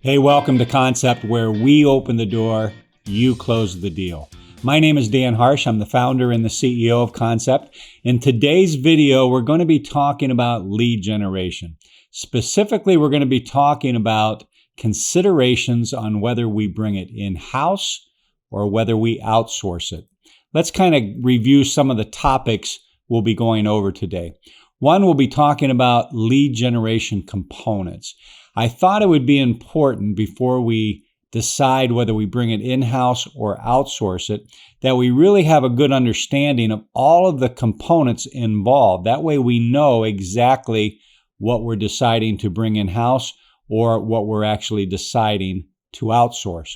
Hey, welcome to Concept, where we open the door, you close the deal. My name is Dan Harsh. I'm the founder and the CEO of Concept. In today's video, we're going to be talking about lead generation. Specifically, we're going to be talking about considerations on whether we bring it in-house or whether we outsource it. Let's kind of review some of the topics we'll be going over today. One, we'll be talking about lead generation components. I thought it would be important before we decide whether we bring it in-house or outsource it, that we really have a good understanding of all of the components involved. That way we know exactly what we're deciding to bring in-house or what we're actually deciding to outsource.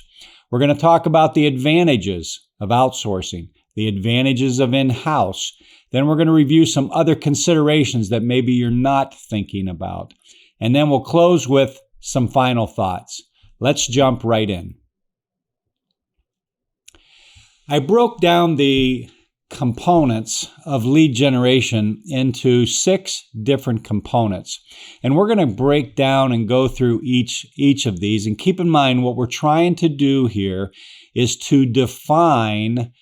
We're going to talk about the advantages of outsourcing, the advantages of in-house. Then we're going to review some other considerations that maybe you're not thinking about. And then we'll close with some final thoughts. Let's jump right in. I broke down the components of lead generation into 6 different components. And we're going to break down and go through each of these. And keep in mind, what we're trying to do here is to define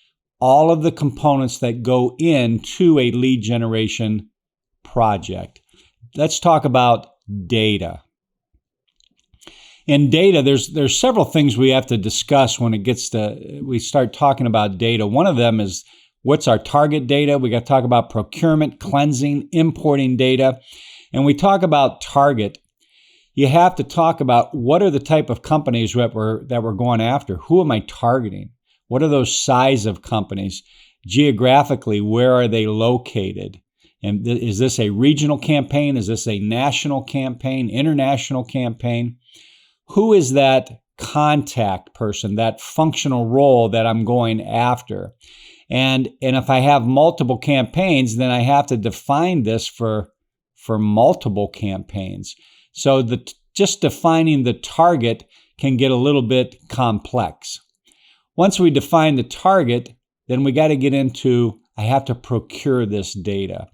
all of the components that go into a lead generation project. Let's talk about data. In data, there's several things we have to discuss when we start talking about data. One of them is, what's our target data? We got to talk about procurement, cleansing, importing data. And we talk about target. You have to talk about what are the type of companies that we're going after. Who am I targeting? What are those size of companies? Geographically, where are they located? And is this a regional campaign? Is this a national campaign, international campaign? Who is that contact person, that functional role that I'm going after? And if I have multiple campaigns, then I have to define this for multiple campaigns. So just defining the target can get a little bit complex. Once we define the target, then we got to get into, I have to procure this data.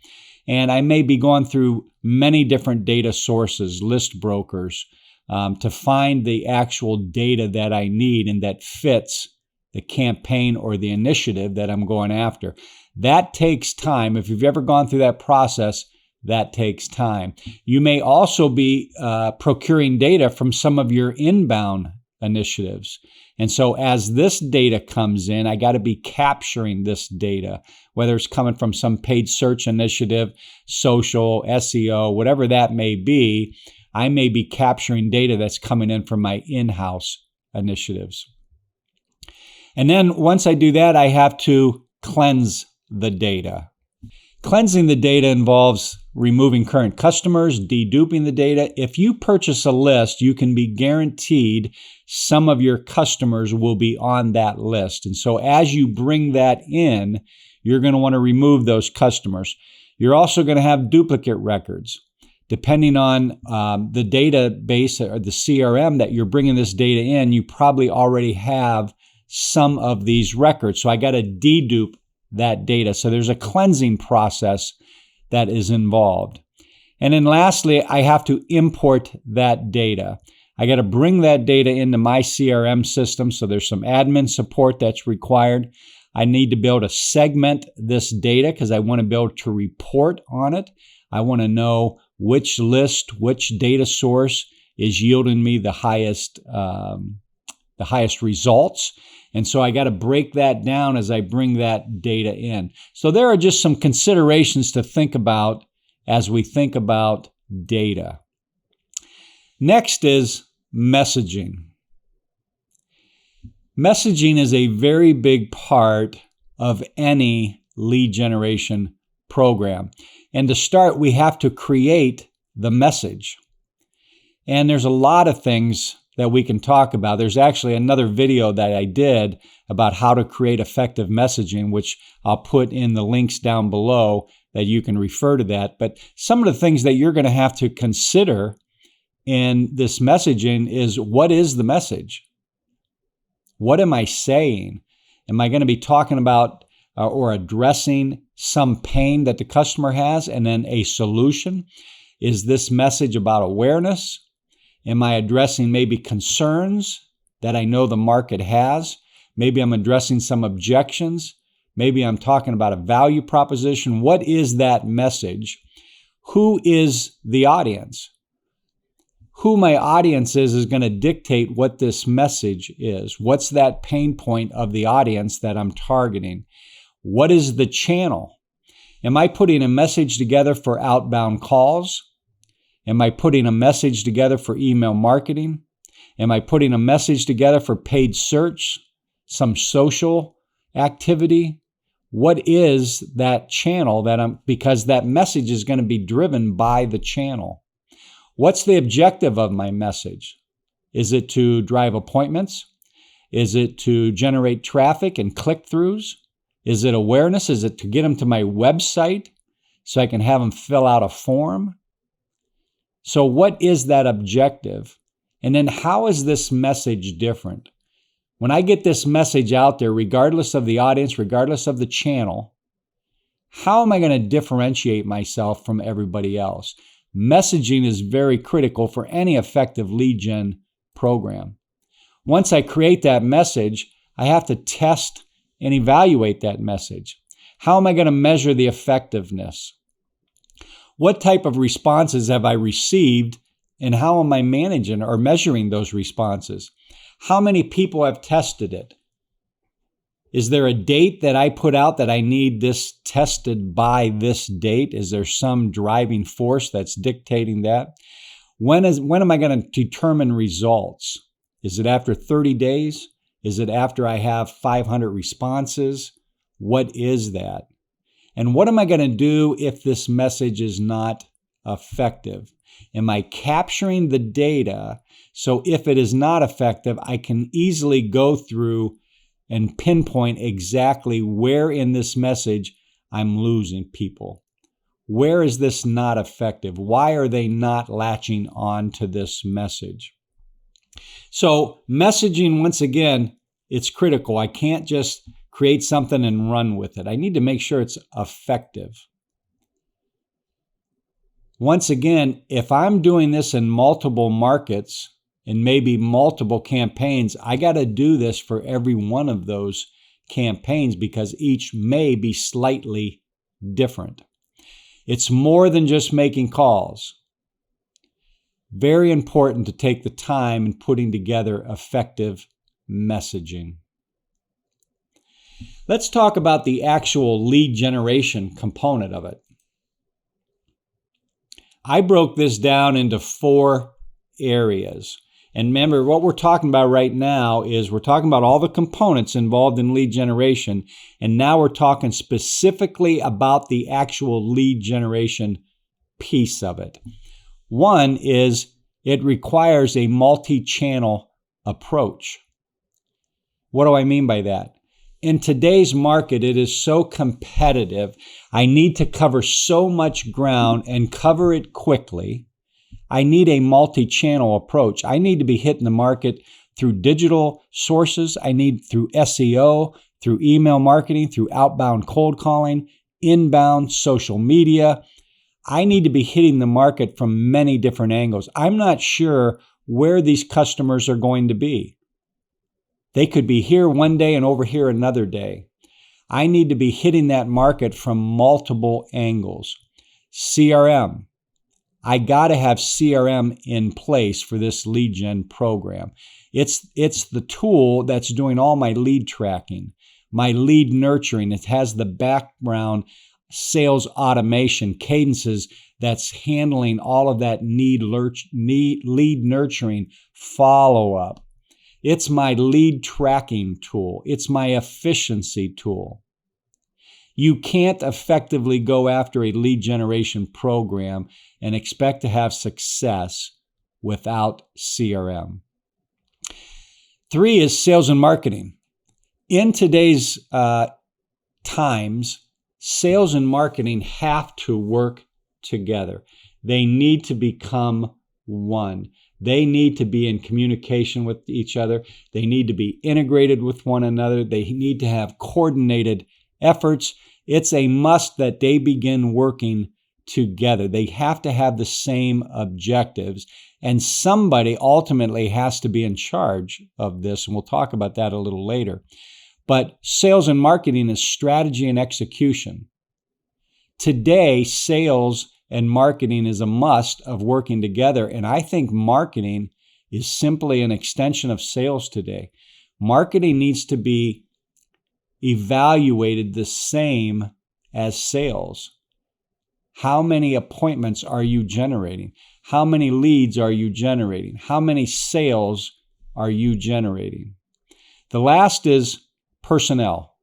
And I may be going through many different data sources, list brokers, to find the actual data that I need and that fits the campaign or the initiative that I'm going after. That takes time. If you've ever gone through that process, that takes time. You may also be procuring data from some of your inbound initiatives. And so as this data comes in, I got to be capturing this data, whether it's coming from some paid search initiative, social, SEO, whatever that may be. I may be capturing data that's coming in from my in-house initiatives. And then once I do that, I have to cleanse the data. Cleansing the data involves removing current customers, deduping the data. If you purchase a list, you can be guaranteed some of your customers will be on that list. And so as you bring that in, you're going to want to remove those customers. You're also going to have duplicate records. Depending on the database or the CRM that you're bringing this data in, you probably already have some of these records. So I got to dedupe that data. So there's a cleansing process that is involved. And then lastly, I have to import that data. I got to bring that data into my CRM system. So there's some admin support that's required. I need to be able to segment this data because I want to be able to report on it. I want to know which list, which data source is yielding me the highest results. And so I got to break that down as I bring that data in. So there are just some considerations to think about as we think about data. Next is messaging. Messaging is a very big part of any lead generation program. And to start, we have to create the message. And there's a lot of things that we can talk about. There's actually another video that I did about how to create effective messaging, which I'll put in the links down below that you can refer to that. But some of the things that you're going to have to consider in this messaging is, what is the message? What am I saying? Am I going to be talking about or addressing some pain that the customer has and then a solution? Is this message about awareness? Am I addressing maybe concerns that I know the market has? Maybe I'm addressing some objections. Maybe I'm talking about a value proposition. What is that message? Who is the audience? Who my audience is going to dictate what this message is. What's that pain point of the audience that I'm targeting? What is the channel? Am I putting a message together for outbound calls? Am I putting a message together for email marketing? Am I putting a message together for paid search, some social activity? What is that channel because that message is going to be driven by the channel. What's the objective of my message? Is it to drive appointments? Is it to generate traffic and click-throughs? Is it awareness? Is it to get them to my website so I can have them fill out a form? So what is that objective? And then how is this message different? When I get this message out there, regardless of the audience, regardless of the channel, how am I going to differentiate myself from everybody else? Messaging is very critical for any effective lead gen program. Once I create that message, I have to test and evaluate that message. How am I going to measure the effectiveness? What type of responses have I received, and how am I managing or measuring those responses? How many people have tested it? Is there a date that I put out that I need this tested by this date? Is there some driving force that's dictating that? When am I going to determine results? Is it after 30 days? Is it after I have 500 responses? What is that? And what am I going to do if this message is not effective? Am I capturing the data so if it is not effective, I can easily go through and pinpoint exactly where in this message I'm losing people? Where is this not effective? Why are they not latching on to this message? So messaging, once again, it's critical. I can't just create something and run with it. I need to make sure it's effective. Once again, if I'm doing this in multiple markets and maybe multiple campaigns, I got to do this for every one of those campaigns because each may be slightly different. It's more than just making calls. Very important to take the time in putting together effective messaging. Let's talk about the actual lead generation component of it. I broke this down into 4 areas. And remember, what we're talking about right now is we're talking about all the components involved in lead generation. And now we're talking specifically about the actual lead generation piece of it. One is it requires a multi-channel approach. What do I mean by that? In today's market, it is so competitive. I need to cover so much ground and cover it quickly. I need a multi-channel approach. I need to be hitting the market through digital sources. I need through SEO, through email marketing, through outbound cold calling, inbound social media. I need to be hitting the market from many different angles. I'm not sure where these customers are going to be. They could be here one day and over here another day. I need to be hitting that market from multiple angles. CRM. I got to have CRM in place for this lead gen program. It's the tool that's doing all my lead tracking, my lead nurturing. It has the background sales automation cadences that's handling all of that lead nurturing follow-up. It's my lead tracking tool. It's my efficiency tool. You can't effectively go after a lead generation program and expect to have success without CRM. 3 is sales and marketing. In today's times, sales and marketing have to work together. They need to become one. They need to be in communication with each other. They need to be integrated with one another. They need to have coordinated efforts. It's a must that they begin working together. They have to have the same objectives, and somebody ultimately has to be in charge of this, and we'll talk about that a little later. But sales and marketing is strategy and execution. Today, sales and marketing is a must of working together, and I think marketing is simply an extension of sales today. Marketing needs to be evaluated the same as sales. How many appointments are you generating? How many leads are you generating? How many sales are you generating? The last is personnel.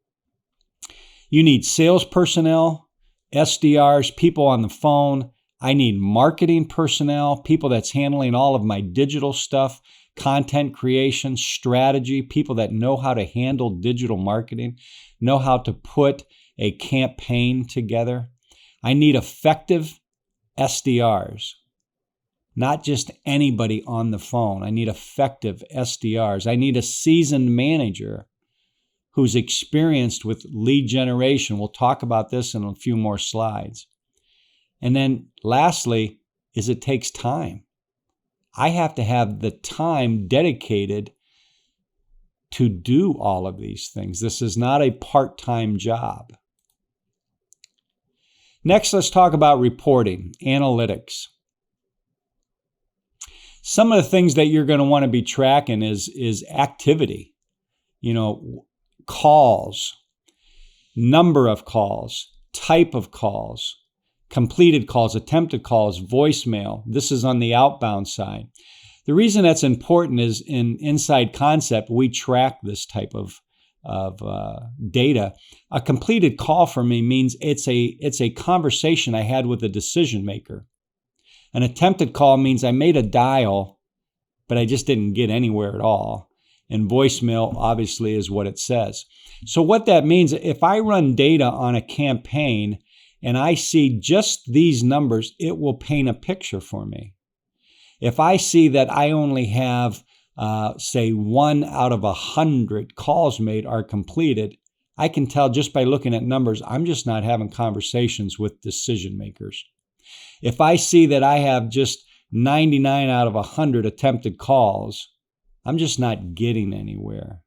You need sales personnel, SDRs, people on the phone. I need marketing personnel, people that's handling all of my digital stuff, content creation, strategy, people that know how to handle digital marketing, know how to put a campaign together. I need effective SDRs, not just anybody on the phone. I need effective SDRs. I need a seasoned manager who's experienced with lead generation. We'll talk about this in a few more slides. And then lastly, is it takes time. I have to have the time dedicated to do all of these things. This is not a part-time job. Next, let's talk about reporting, analytics. Some of the things that you're going to want to be tracking is activity, calls, number of calls, type of calls, completed calls, attempted calls, voicemail. This is on the outbound side. The reason that's important is in Inside Concept, we track this type of data. A completed call for me means it's a conversation I had with a decision maker. An attempted call means I made a dial, but I just didn't get anywhere at all. And voicemail obviously is what it says. So what that means, if I run data on a campaign and I see just these numbers, it will paint a picture for me. If I see that I only have say 1 out of 100 calls made are completed, I can tell just by looking at numbers, I'm just not having conversations with decision makers. If I see that I have just 99 out of 100 attempted calls, I'm just not getting anywhere.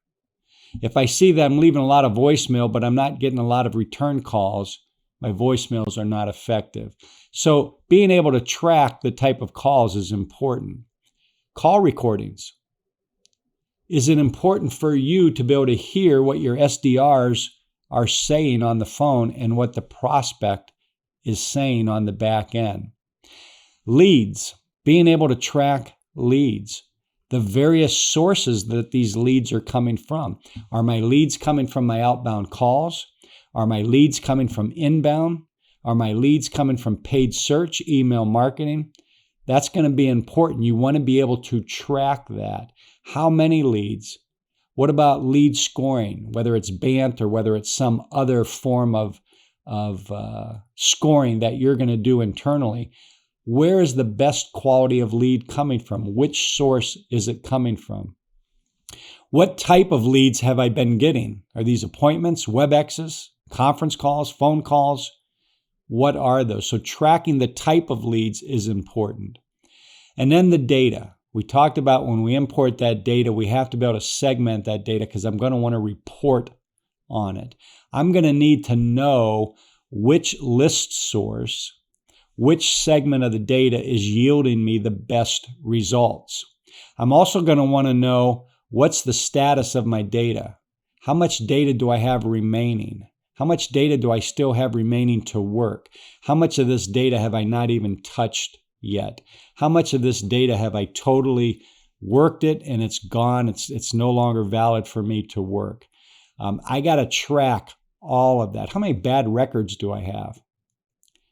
If I see that I'm leaving a lot of voicemail, but I'm not getting a lot of return calls, my voicemails are not effective. So being able to track the type of calls is important. Call recordings. Is it important for you to be able to hear what your SDRs are saying on the phone and what the prospect is saying on the back end? Leads, being able to track leads, the various sources that these leads are coming from. Are my leads coming from my outbound calls? Are my leads coming from inbound? Are my leads coming from paid search, email marketing? That's going to be important. You want to be able to track that. How many leads? What about lead scoring, whether it's BANT or whether it's some other form of scoring that you're going to do internally? Where is the best quality of lead coming from? Which source is it coming from? What type of leads have I been getting? Are these appointments, WebExes, conference calls, phone calls? What are those? So tracking the type of leads is important. And then the data. We talked about when we import that data, we have to be able to segment that data because I'm going to want to report on it. I'm going to need to know which list source, which segment of the data is yielding me the best results. I'm also going to want to know what's the status of my data. How much data do I have remaining? How much data do I still have remaining to work? How much of this data have I not even touched yet? How much of this data have I totally worked it and it's gone? It's no longer valid for me to work. I got to track all of that. How many bad records do I have?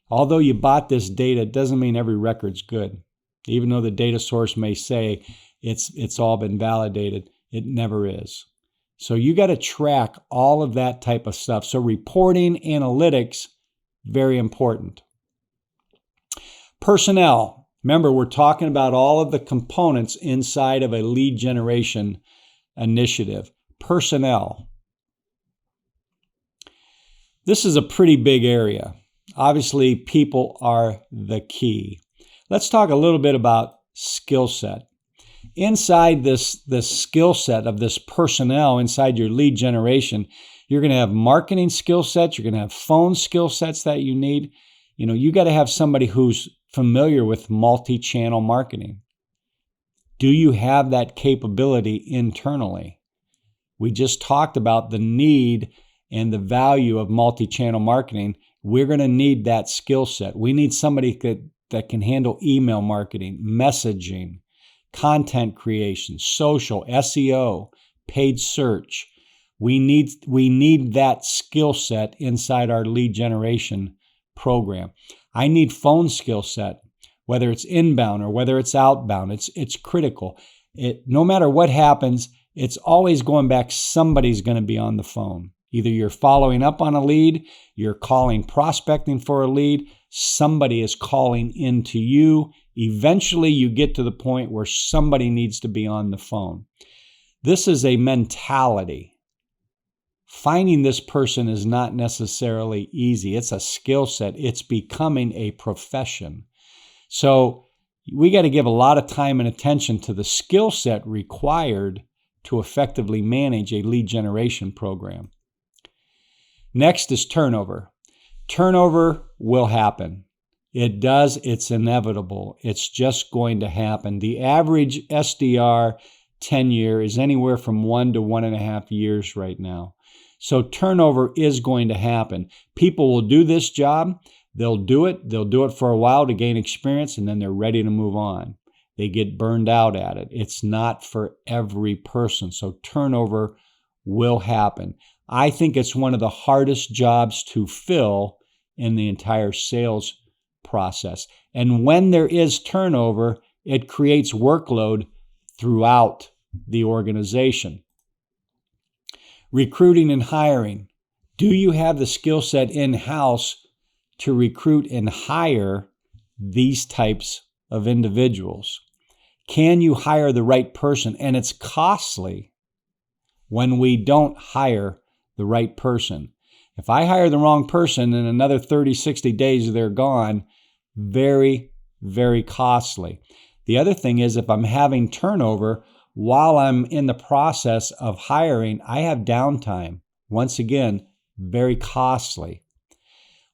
Although you bought this data, it doesn't mean every record's good. Even though the data source may say it's all been validated, it never is. So you got to track all of that type of stuff. So reporting, analytics, very important. Personnel. Remember, we're talking about all of the components inside of a lead generation initiative. Personnel. This is a pretty big area. obviously people are the key. Let's talk a little bit about skill set. Inside this skill set of this personnel inside your lead generation, you're going to have marketing skill sets. You're going to have phone skill sets that you need. You got to have somebody who's familiar with multi-channel marketing. Do you have that capability internally? We just talked about the need and the value of multi-channel marketing. We're going to need that skill set. We need somebody that can handle email marketing, messaging, content creation, social, SEO, paid search. We need that skill set inside our lead generation program. I need phone skill set, whether it's inbound or whether it's outbound. It's critical. No matter what happens, it's always going back. Somebody's going to be on the phone. Either you're following up on a lead, you're calling, prospecting for a lead, somebody is calling into you. Eventually, you get to the point where somebody needs to be on the phone. This is a mentality. Finding this person is not necessarily easy. It's a skill set. It's becoming a profession. So we got to give a lot of time and attention to the skill set required to effectively manage a lead generation program. Next is turnover. Turnover will happen. It does. It's inevitable. It's just going to happen. The average SDR tenure is anywhere from 1 to 1.5 years right now. So turnover is going to happen. People will do this job. They'll do it. They'll do it for a while to gain experience, and then they're ready to move on. They get burned out at it. It's not for every person. So turnover will happen. I think it's one of the hardest jobs to fill in the entire sales process. And when there is turnover, it creates workload throughout the organization. Recruiting and hiring. Do you have the skill set in-house to recruit and hire these types of individuals? Can you hire the right person? And it's costly when we don't hire the right person. If I hire the wrong person, in another 30, 60 days, they're gone. Very, very costly. The other thing is, if I'm having turnover while I'm in the process of hiring, I have downtime. Once again, very costly.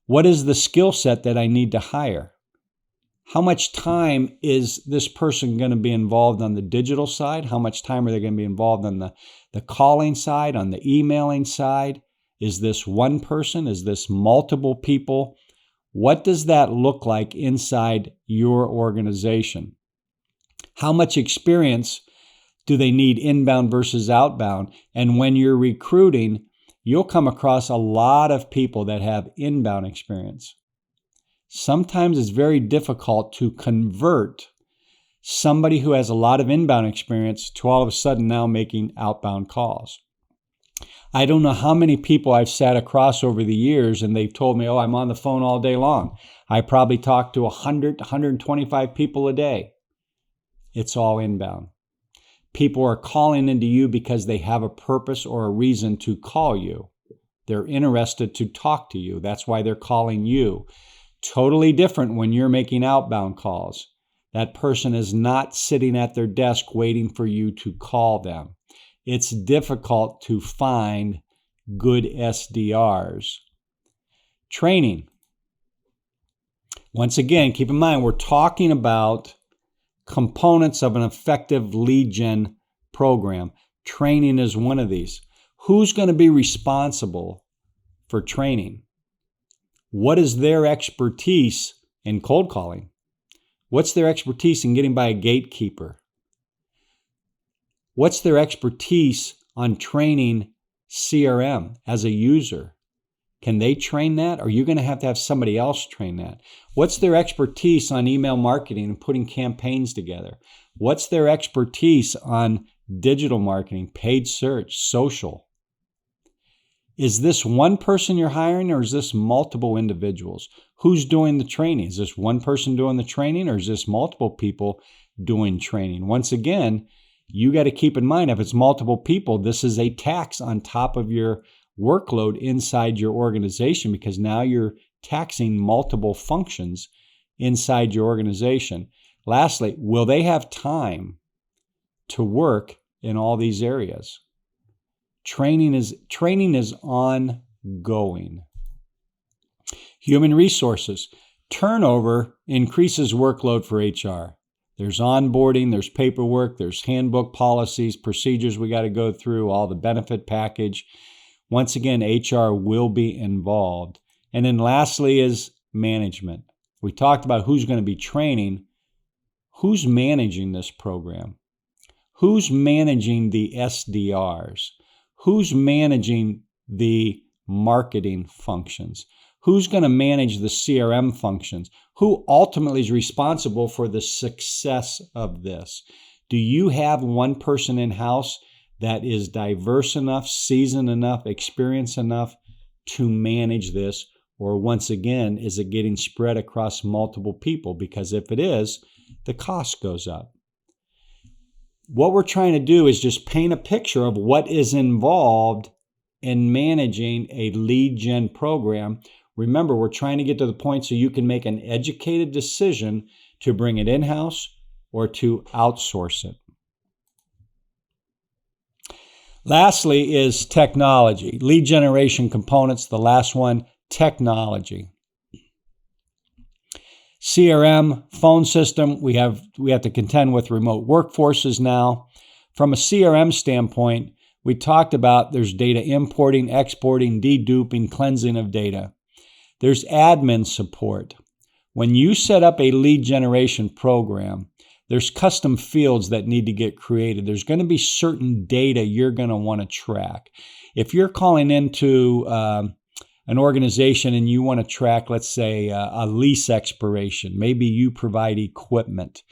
What is the skill set that I need to hire? How much time is this person going to be involved on the digital side? How much time are they going to be involved on the calling side, on the emailing side? Is this one person? Is this multiple people? What does that look like inside your organization? How much experience do they need inbound versus outbound? And when you're recruiting, you'll come across a lot of people that have inbound experience. Sometimes it's very difficult to convert somebody who has a lot of inbound experience to all of a sudden now making outbound calls. I don't know how many people I've sat across over the years and they've told me, I'm on the phone all day long. I probably talk to 100, 125 people a day. It's all inbound. People are calling into you because they have a purpose or a reason to call you. They're interested to talk to you. That's why they're calling you. Totally different when you're making outbound calls. That person is not sitting at their desk waiting for you to call them. It's difficult to find good SDRs. Training. Once again, keep in mind, we're talking about components of an effective lead gen program. Training is one of these. Who's going to be responsible for training? What is their expertise in cold calling? What's their expertise in getting by a gatekeeper? What's their expertise on training CRM as a user? Can they train that? Or are you going to have somebody else train that? What's their expertise on email marketing and putting campaigns together? What's their expertise on digital marketing, paid search, social? Is this one person you're hiring or is this multiple individuals? Who's doing the training? Is this one person doing the training or is this multiple people doing training? Once again, you got to keep in mind, if it's multiple people, this is a tax on top of your workload inside your organization because now you're taxing multiple functions inside your organization? Lastly, will they have time to work in all these areas? Training is ongoing. Human resources. Turnover increases workload for HR. There's onboarding, there's paperwork, there's handbook policies, procedures we got to go through, all the benefit package. Once again, HR will be involved. And then lastly is management. We talked about who's going to be training. Who's managing this program? Who's managing the SDRs? Who's managing the marketing functions? Who's going to manage the CRM functions? Who ultimately is responsible for the success of this? Do you have one person in-house that is diverse enough, seasoned enough, experienced enough to manage this? Or once again, is it getting spread across multiple people? Because if it is, the cost goes up. What we're trying to do is just paint a picture of what is involved in managing a lead gen program. Remember, we're trying to get to the point so you can make an educated decision to bring it in-house or to outsource it. Lastly is technology. Lead generation components, the last one, technology. CRM, phone system, we have to contend with remote workforces now. From a CRM standpoint, we talked about there's data importing, exporting, deduping, cleansing of data. There's admin support. When you set up a lead generation program, there's custom fields that need to get created. There's going to be certain data you're going to want to track. If you're calling into an organization and you want to track, let's say, a lease expiration, maybe you provide equipment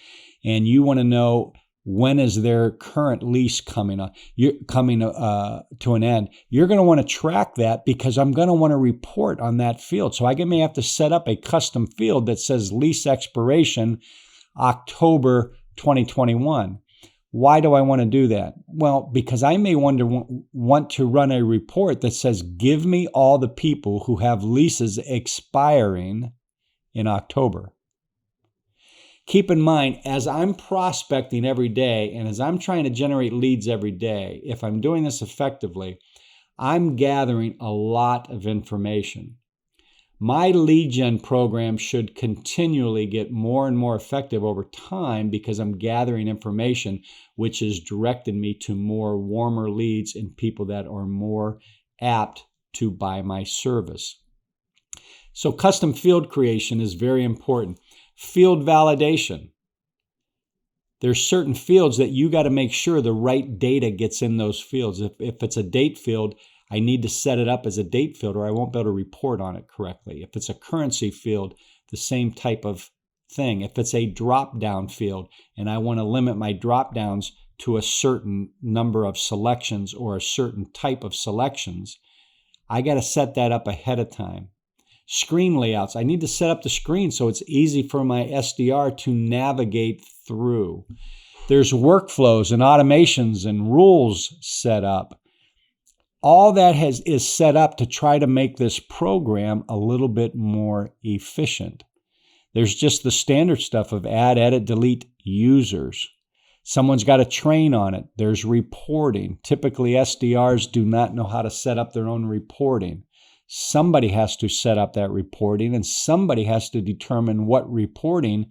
and you want to know when is their current lease coming to an end. You're going to want to track that because I'm going to want to report on that field. So I may have to set up a custom field that says lease expiration October 2021. Why do I want to do that? Well, because I may want to run a report that says, give me all the people who have leases expiring in October. Keep in mind, as I'm prospecting every day and as I'm trying to generate leads every day, if I'm doing this effectively, I'm gathering a lot of information. My lead gen program should continually get more and more effective over time because I'm gathering information which is directing me to more warmer leads and people that are more apt to buy my service. So custom field creation is very important. Field validation. There's certain fields that you got to make sure the right data gets in those fields. If it's a date field, I need to set it up as a date field or I won't be able to report on it correctly. If it's a currency field, the same type of thing. If it's a drop-down field and I want to limit my drop-downs to a certain number of selections or a certain type of selections, I got to set that up ahead of time. Screen layouts. I need to set up the screen so it's easy for my SDR to navigate through. There's workflows and automations and rules set up. All that is set up to try to make this program a little bit more efficient. There's just the standard stuff of add, edit, delete users. Someone's got to train on it. There's reporting. Typically, SDRs do not know how to set up their own reporting. Somebody has to set up that reporting and somebody has to determine what reporting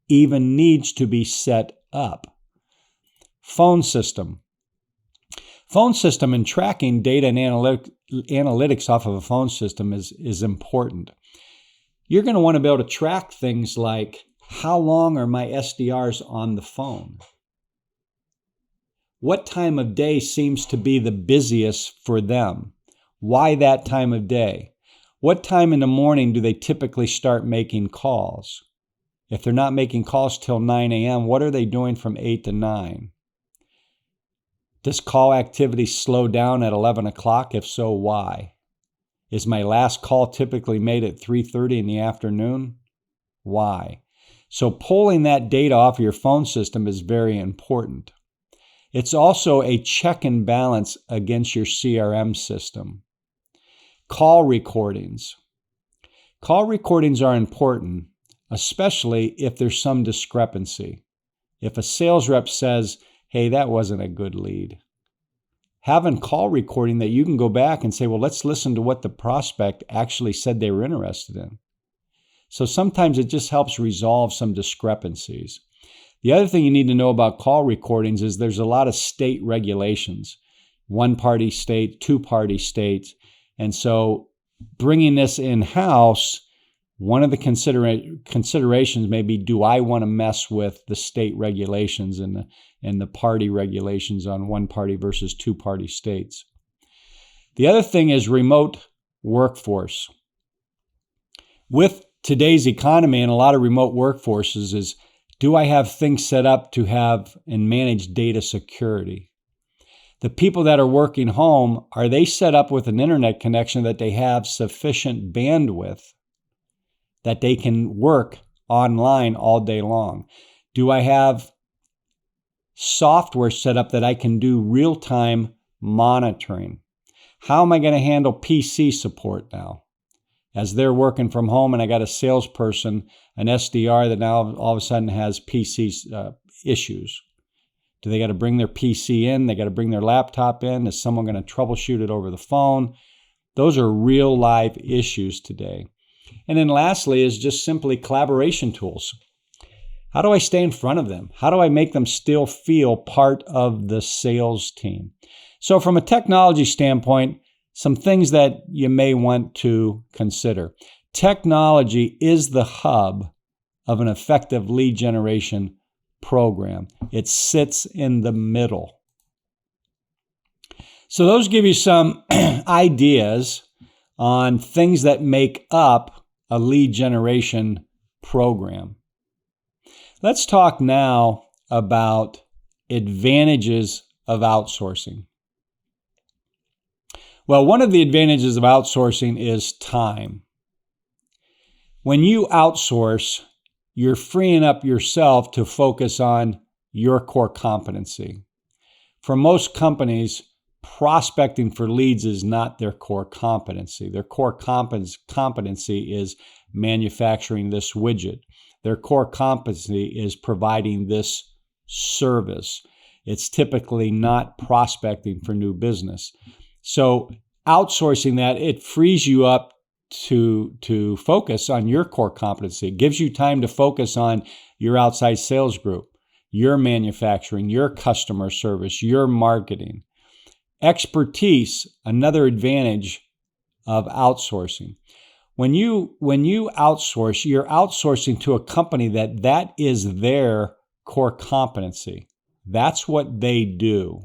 even needs to be set up. Phone system. Phone system and tracking data and analytics off of a phone system is important. You're going to want to be able to track things like how long are my SDRs on the phone? What time of day seems to be the busiest for them? Why that time of day? What time in the morning do they typically start making calls? If they're not making calls till 9 a.m., what are they doing from 8 to 9? Does call activity slow down at 11 o'clock? If so, why? Is my last call typically made at 3:30 in the afternoon? Why? So pulling that data off of your phone system is very important. It's also a check and balance against your CRM system. Call recordings. Call recordings are important, especially if there's some discrepancy. If a sales rep says, hey, that wasn't a good lead, having call recording that you can go back and say, well, let's listen to what the prospect actually said they were interested in. So sometimes it just helps resolve some discrepancies. The other thing you need to know about call recordings is there's a lot of state regulations, one-party state, two-party states. And so bringing this in-house, one of the considerations may be, do I want to mess with the state regulations and the party regulations on one-party versus two-party states? The other thing is remote workforce. With today's economy and a lot of remote workforces is, do I have things set up to have and manage data security? The people that are working home, are they set up with an internet connection that they have sufficient bandwidth that they can work online all day long? Do I have software set up that I can do real-time monitoring? How am I going to handle PC support now? As they're working from home and I got a salesperson, an SDR that now all of a sudden has PC issues. Do they got to bring their PC in? They got to bring their laptop in? Is someone going to troubleshoot it over the phone? Those are real live issues today. And then lastly is just simply collaboration tools. How do I stay in front of them? How do I make them still feel part of the sales team? So from a technology standpoint, some things that you may want to consider. Technology is the hub of an effective lead generation program. It sits in the middle. So those give you some ideas on things that make up a lead generation program. Let's talk now about advantages of outsourcing. Well, one of the advantages of outsourcing is time. When you outsource, you're freeing up yourself to focus on your core competency. For most companies, prospecting for leads is not their core competency. Their core competency is manufacturing this widget. Their core competency is providing this service. It's typically not prospecting for new business. So outsourcing that, it frees you up to focus on your core competency. It gives you time to focus on your outside sales group, your manufacturing, your customer service, your marketing. Expertise, another advantage of outsourcing. When you outsource, you're outsourcing to a company that is their core competency. That's what they do.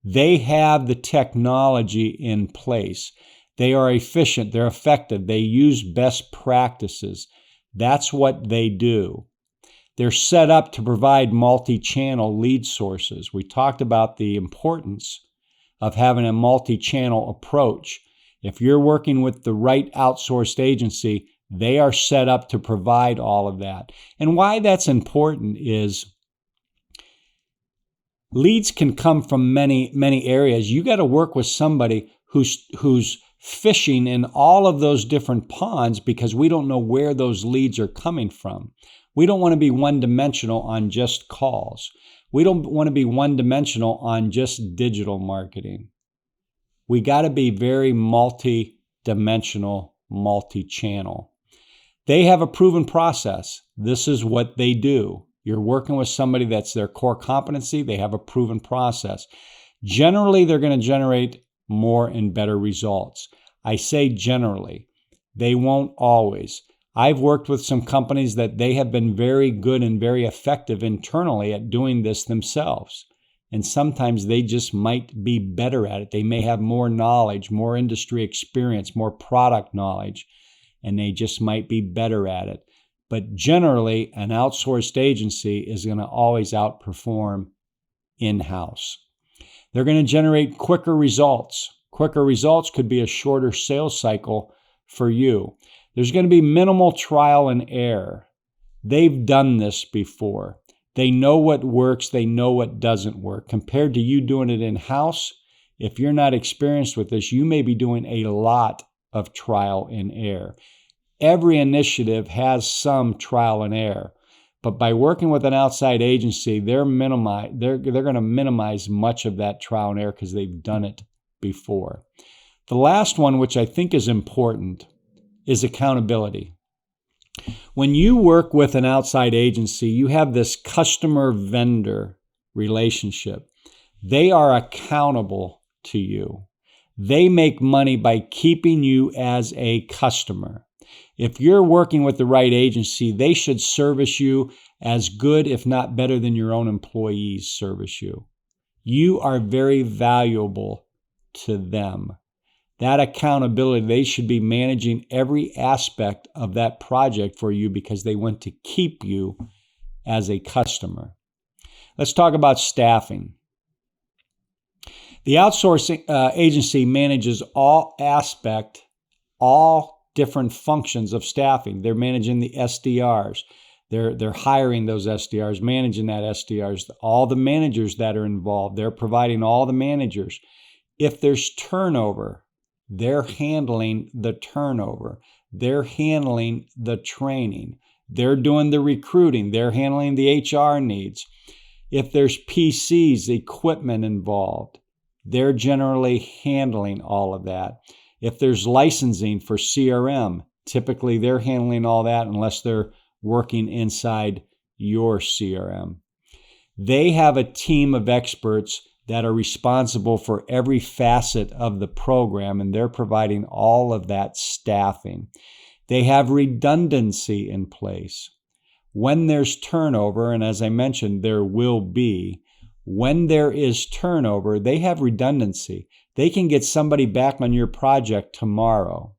They have the technology in place. They are efficient. They're effective. They use best practices. That's what they do. They're set up to provide multi-channel lead sources. We talked about the importance of having a multi-channel approach. If you're working with the right outsourced agency, they are set up to provide all of that. And why that's important is leads can come from many areas. You got to work with somebody who's fishing in all of those different ponds because we don't know where those leads are coming from. We don't want to be one-dimensional on just calls. We don't want to be one-dimensional on just digital marketing. We got to be very multi-dimensional, multi-channel. They have a proven process. This is what they do. You're working with somebody that's their core competency. They have a proven process. Generally, they're going to generate more and better results. I say generally. They won't always. I've worked with some companies that they have been very good and very effective internally at doing this themselves. And sometimes they just might be better at it. They may have more knowledge, more industry experience, more product knowledge, and they just might be better at it. But generally, an outsourced agency is going to always outperform in-house. They're going to generate quicker results. Quicker results could be a shorter sales cycle for you. There's going to be minimal trial and error. They've done this before. They know what works. They know what doesn't work. Compared to you doing it in-house, if you're not experienced with this, you may be doing a lot of trial and error. Every initiative has some trial and error. But by working with an outside agency, they're going to minimize much of that trial and error because they've done it before. The last one, which I think is important, is accountability. When you work with an outside agency, you have this customer-vendor relationship. They are accountable to you. They make money by keeping you as a customer. If you're working with the right agency, they should service you as good, if not better than your own employees service you. You are very valuable to them. That accountability, they should be managing every aspect of that project for you because they want to keep you as a customer. Let's talk about staffing. The outsourcing agency manages all different functions of staffing. They're managing the SDRs. They're hiring those SDRs, managing that SDRs, all the managers that are involved. They're providing all the managers. If there's turnover, they're handling the turnover. They're handling the training. They're doing the recruiting. They're handling the HR needs. If there's PCs, equipment involved, they're generally handling all of that. If there's licensing for CRM, typically they're handling all that unless they're working inside your CRM. They have a team of experts that are responsible for every facet of the program, and they're providing all of that staffing. They have redundancy in place. When there's turnover, and as I mentioned, there will be, when there is turnover, they have redundancy. They can get somebody back on your project tomorrow.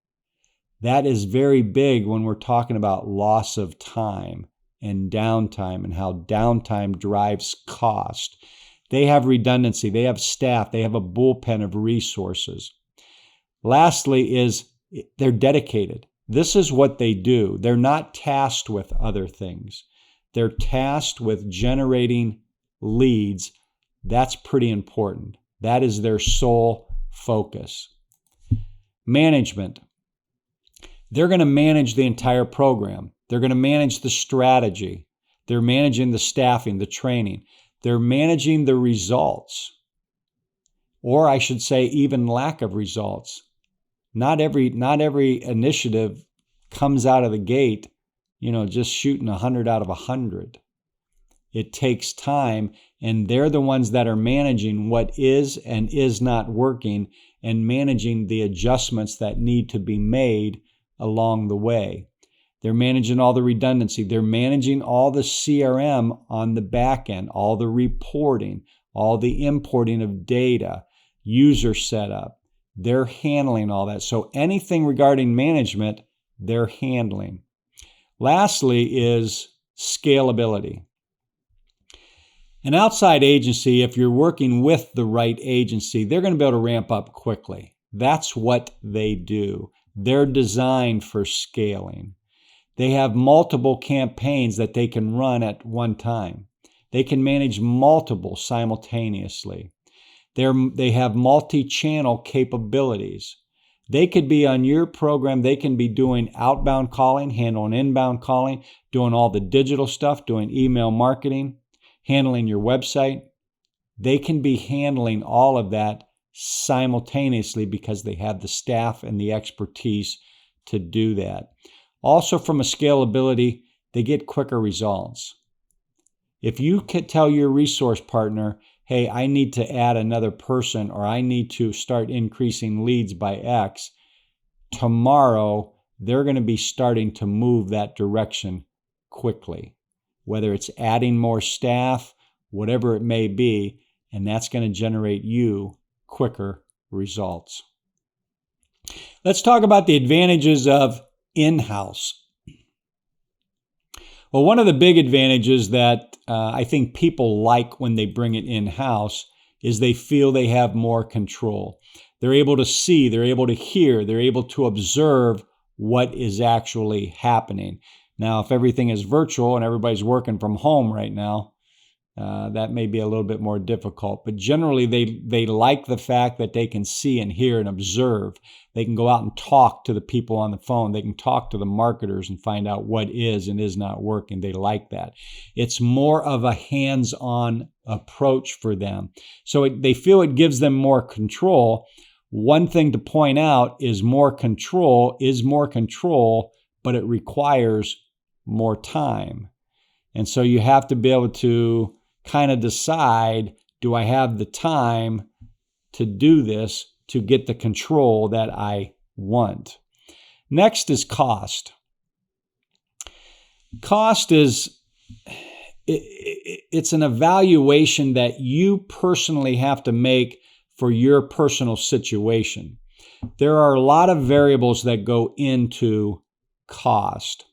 That is very big when we're talking about loss of time and downtime and how downtime drives cost. They have redundancy. They have staff. They have a bullpen of resources. Lastly is they're dedicated. This is what they do. They're not tasked with other things. They're tasked with generating leads. That's pretty important. That is their sole focus. Management. They're going to manage the entire program. They're going to manage the strategy. They're managing the staffing, the training. They're managing the results. Or I should say even lack of results. Not every initiative comes out of the gate, just shooting 100 out of 100. It takes time, and they're the ones that are managing what is and is not working and managing the adjustments that need to be made along the way. They're managing all the redundancy. They're managing all the CRM on the back end, all the reporting, all the importing of data, user setup. They're handling all that. So anything regarding management, they're handling. Lastly is scalability. An outside agency, if you're working with the right agency, they're going to be able to ramp up quickly. That's what they do. They're designed for scaling. They have multiple campaigns that they can run at one time. They can manage multiple simultaneously. They have multi-channel capabilities. They could be on your program. They can be doing outbound calling, handling inbound calling, doing all the digital stuff, doing email marketing, handling your website. They can be handling all of that simultaneously because they have the staff and the expertise to do that. Also, from a scalability, they get quicker results. If you could tell your resource partner, hey, I need to add another person or I need to start increasing leads by X, tomorrow they're going to be starting to move that direction quickly, whether it's adding more staff, whatever it may be, and that's going to generate you quicker results. Let's talk about the advantages of in-house. Well, one of the big advantages that I think people like when they bring it in-house is they feel they have more control. They're able to see, they're able to hear, they're able to observe what is actually happening. Now, if everything is virtual and everybody's working from home right now, that may be a little bit more difficult, but generally they like the fact that they can see and hear and observe. They can go out and talk to the people on the phone. They can talk to the marketers and find out what is and is not working. They like that. It's more of a hands-on approach for them. So they feel it gives them more control. One thing to point out is more control, but it requires more time. And so you have to be able to kind of decide, do I have the time to do this to get the control that I want? Next is cost. Cost is, it's an evaluation that you personally have to make for your personal situation. There are a lot of variables that go into cost.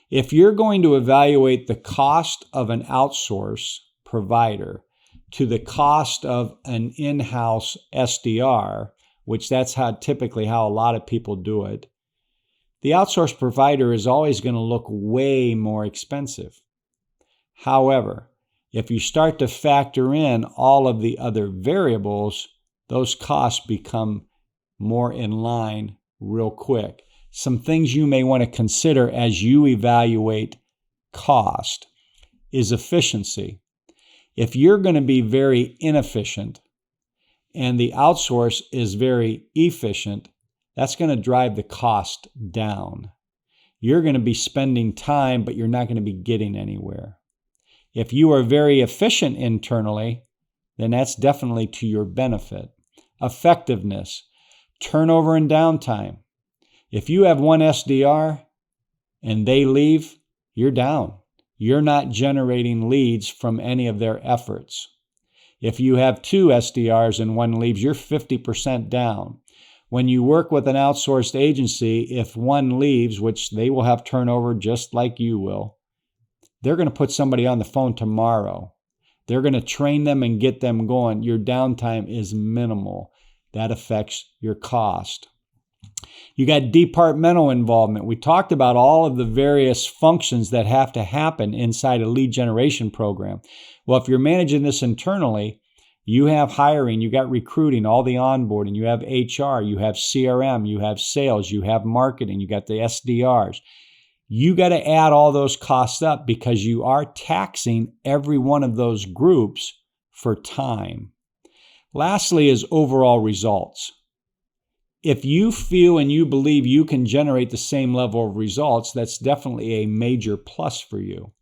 If you're going to evaluate the cost of an outsource provider to the cost of an in-house SDR, which that's typically how a lot of people do it, the outsource provider is always going to look way more expensive. However, if you start to factor in all of the other variables, those costs become more in line real quick. Some things you may want to consider as you evaluate cost is efficiency. If you're going to be very inefficient and the outsource is very efficient, that's going to drive the cost down. You're going to be spending time, but you're not going to be getting anywhere. If you are very efficient internally, then that's definitely to your benefit. Effectiveness, turnover and downtime. If you have one SDR and they leave, you're down. You're not generating leads from any of their efforts. If you have two SDRs and one leaves, you're 50% down. When you work with an outsourced agency, if one leaves, which they will have turnover just like you will, they're going to put somebody on the phone tomorrow. They're going to train them and get them going. Your downtime is minimal. That affects your cost. You got departmental involvement. We talked about all of the various functions that have to happen inside a lead generation program. Well, if you're managing this internally, you have hiring, you got recruiting, all the onboarding, you have HR, you have CRM, you have sales, you have marketing, you got the SDRs. You got to add all those costs up because you are taxing every one of those groups for time. Lastly is overall results. If you feel and you believe you can generate the same level of results, that's definitely a major plus for you.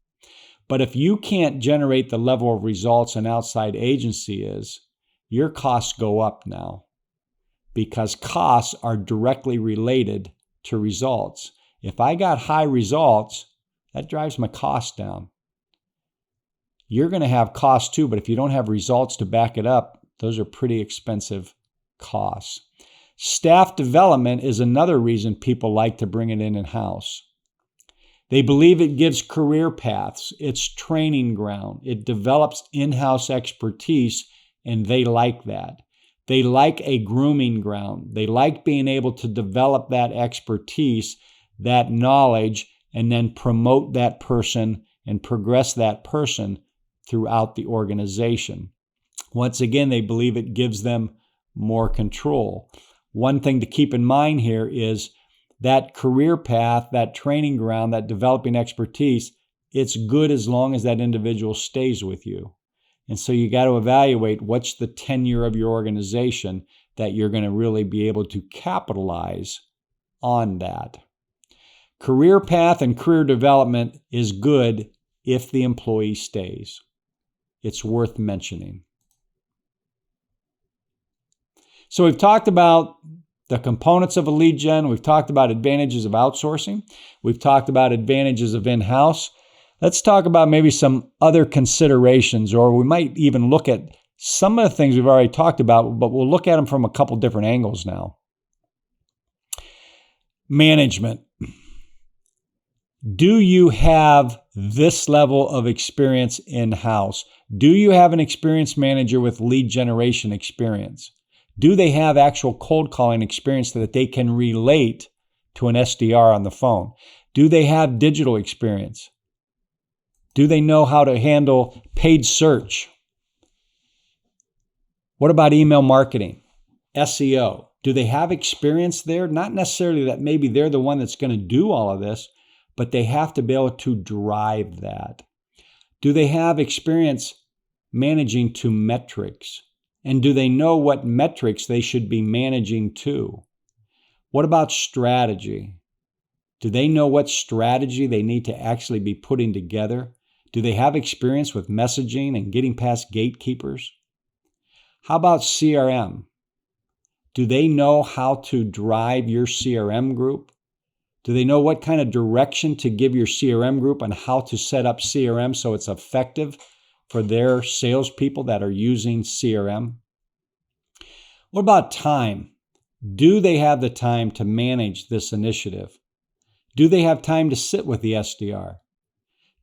But if you can't generate the level of results an outside agency is, your costs go up now because costs are directly related to results. If I got high results, that drives my costs down. You're going to have costs too, but if you don't have results to back it up, those are pretty expensive costs. Staff development is another reason people like to bring it in-house. They believe it gives career paths, it's training ground, it develops in-house expertise, and they like that. They like a grooming ground. They like being able to develop that expertise, that knowledge, and then promote that person and progress that person throughout the organization. Once again, they believe it gives them more control. One thing to keep in mind here is that career path, that training ground, that developing expertise, it's good as long as that individual stays with you. And so you got to evaluate what's the tenure of your organization that you're going to really be able to capitalize on that. Career path and career development is good if the employee stays. It's worth mentioning. So we've talked about the components of a lead gen. We've talked about advantages of outsourcing. We've talked about advantages of in-house. Let's talk about maybe some other considerations, or we might even look at some of the things we've already talked about, but we'll look at them from a couple different angles now. Management. Do you have this level of experience in-house? Do you have an experienced manager with lead generation experience? Do they have actual cold calling experience that they can relate to an SDR on the phone? Do they have digital experience? Do they know how to handle Paid search. What about email marketing? SEO. Do they have experience there? Not necessarily that maybe they're the one that's going to do all of this, but they have to be able to drive that. Do they have experience managing to metrics? And do they know what metrics they should be managing to? What about strategy? Do they know what strategy they need to actually be putting together? Do they have experience with messaging and getting past gatekeepers? How about CRM? Do they know how to drive your CRM group? Do they know what kind of direction to give your CRM group and how to set up CRM so it's effective for their salespeople that are using CRM? What about time? Do they have the time to manage this initiative? Do they have time to sit with the SDR?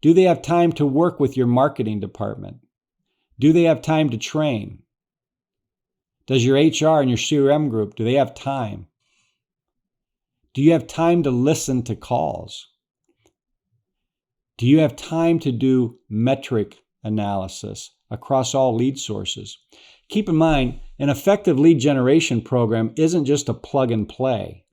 Do they have time to work with your marketing department? Do they have time to train? Does your HR and your CRM group, do they have time? Do you have time to listen to calls? Do you have time to do metric analysis across all lead sources? Keep in mind, an effective lead generation program isn't just a plug and play.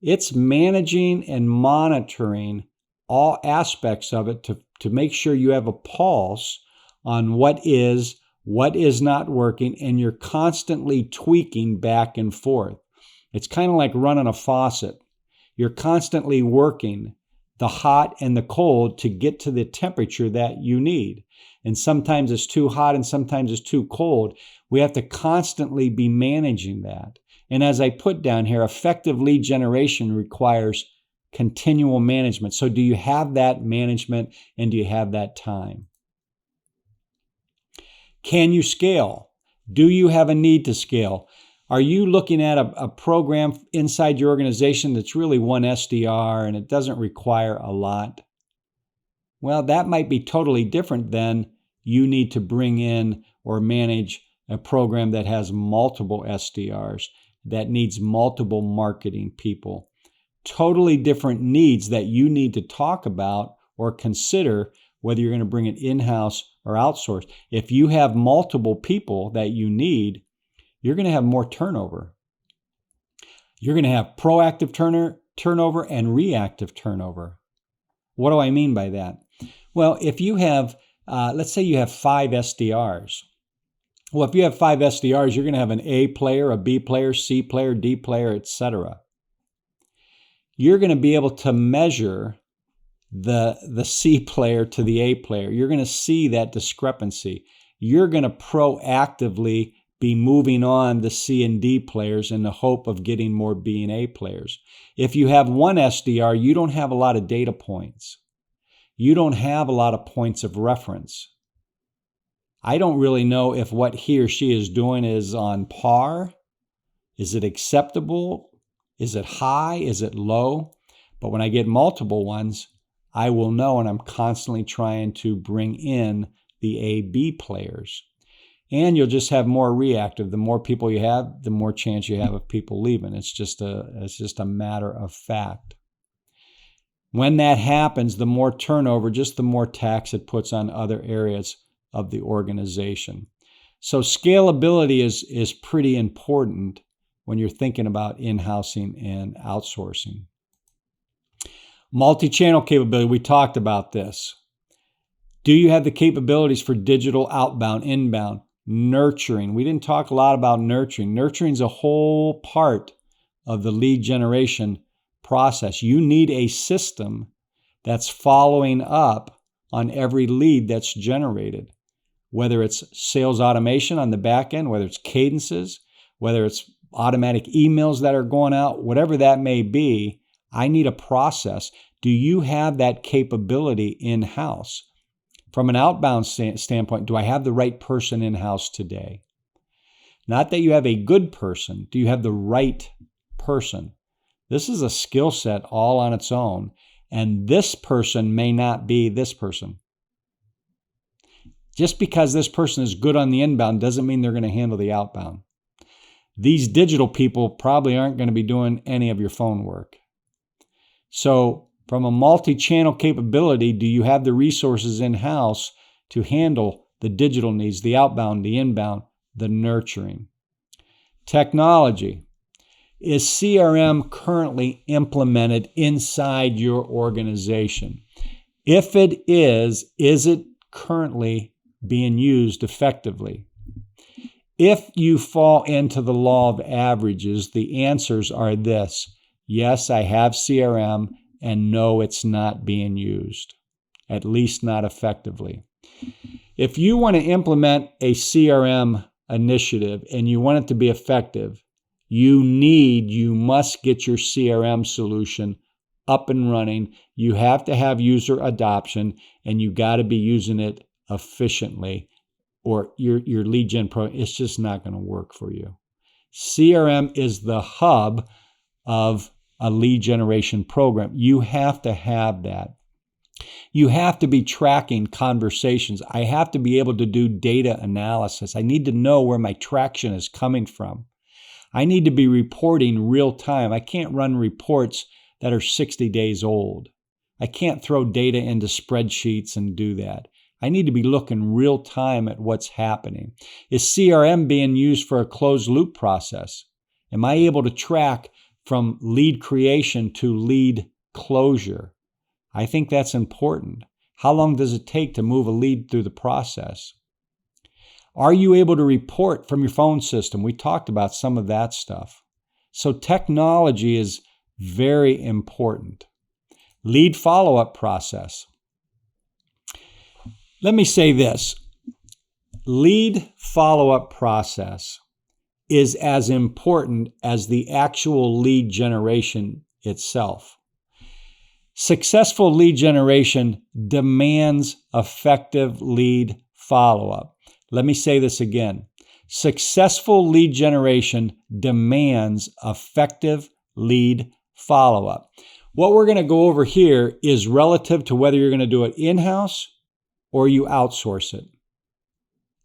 It's managing and monitoring all aspects of it to make sure you have a pulse on what is not working, and you're constantly tweaking back and forth. It's kind of like running a faucet. You're constantly working the hot and the cold to get to the temperature that you need. And sometimes it's too hot and sometimes it's too cold. We have to constantly be managing that. And as I put down here, effective lead generation requires continual management. So do you have that management and do you have that time? Can you scale? Do you have a need to scale? Are you looking at a program inside your organization that's really one SDR and it doesn't require a lot? Well, that might be totally different than you need to bring in or manage a program that has multiple SDRs, that needs multiple marketing people. Totally different needs that you need to talk about or consider whether you're going to bring it in-house or outsource. If you have multiple people that you need, you're going to have more turnover. You're going to have proactive turnover and reactive turnover. What do I mean by that? Well, if you have, let's say you have 5 SDRs. Well, if you have 5 SDRs, you're going to have an A player, a B player, C player, D player, etc. You're going to be able to measure the C player to the A player. You're going to see that discrepancy. You're going to proactively be moving on the C and D players in the hope of getting more B and A players. If you have one SDR, you don't have a lot of data points. You don't have a lot of points of reference. I don't really know if what he or she is doing is on par. Is it acceptable? Is it high? Is it low? But when I get multiple ones, I will know, and I'm constantly trying to bring in the A-B players. And you'll just have more reactive. The more people you have, the more chance you have of people leaving. It's just a matter of fact. When that happens, the more turnover, just the more tax it puts on other areas of the organization. So scalability is pretty important when you're thinking about in-housing and outsourcing. Multi-channel capability, we talked about this. Do you have the capabilities for digital outbound, inbound? Nurturing. We didn't talk a lot about nurturing. Nurturing is a whole part of the lead generation process. You need a system that's following up on every lead that's generated, whether it's sales automation on the back end, whether it's cadences, whether it's automatic emails that are going out, whatever that may be. I need a process. Do you have that capability in-house? From an outbound standpoint, do I have the right person in-house today? Not that you have a good person. Do you have the right person? This is a skill set all on its own, and this person may not be this person. Just because this person is good on the inbound doesn't mean they're going to handle the outbound. These digital people probably aren't going to be doing any of your phone work. So from a multi-channel capability, do you have the resources in-house to handle the digital needs, the outbound, the inbound, the nurturing. Technology. Is CRM currently implemented inside your organization? If it is it currently being used effectively? If you fall into the law of averages, the answers are this: yes, I have CRM, and no, it's not being used, at least not effectively. If you want to implement a CRM initiative and you want it to be effective, you must get your CRM solution up and running. You have to have user adoption, and you got to be using it efficiently, or your lead gen program, it's just not going to work for you. CRM is the hub of a lead generation program. You have to have that. You have to be tracking conversations. I have to be able to do data analysis. I need to know where my traction is coming from. I need to be reporting real time. I can't run reports that are 60 days old. I can't throw data into spreadsheets and do that. I need to be looking real time at what's happening. Is CRM being used for a closed loop process? Am I able to track from lead creation to lead closure? I think that's important. How long does it take to move a lead through the process? Are you able to report from your phone system? We talked about some of that stuff. So technology is very important. Lead follow-up process. Let me say this. Lead follow-up process is as important as the actual lead generation itself. Successful lead generation demands effective lead follow-up. Let me say this again. Successful lead generation demands effective lead follow-up. What we're going to go over here is relative to whether you're going to do it in-house or you outsource it.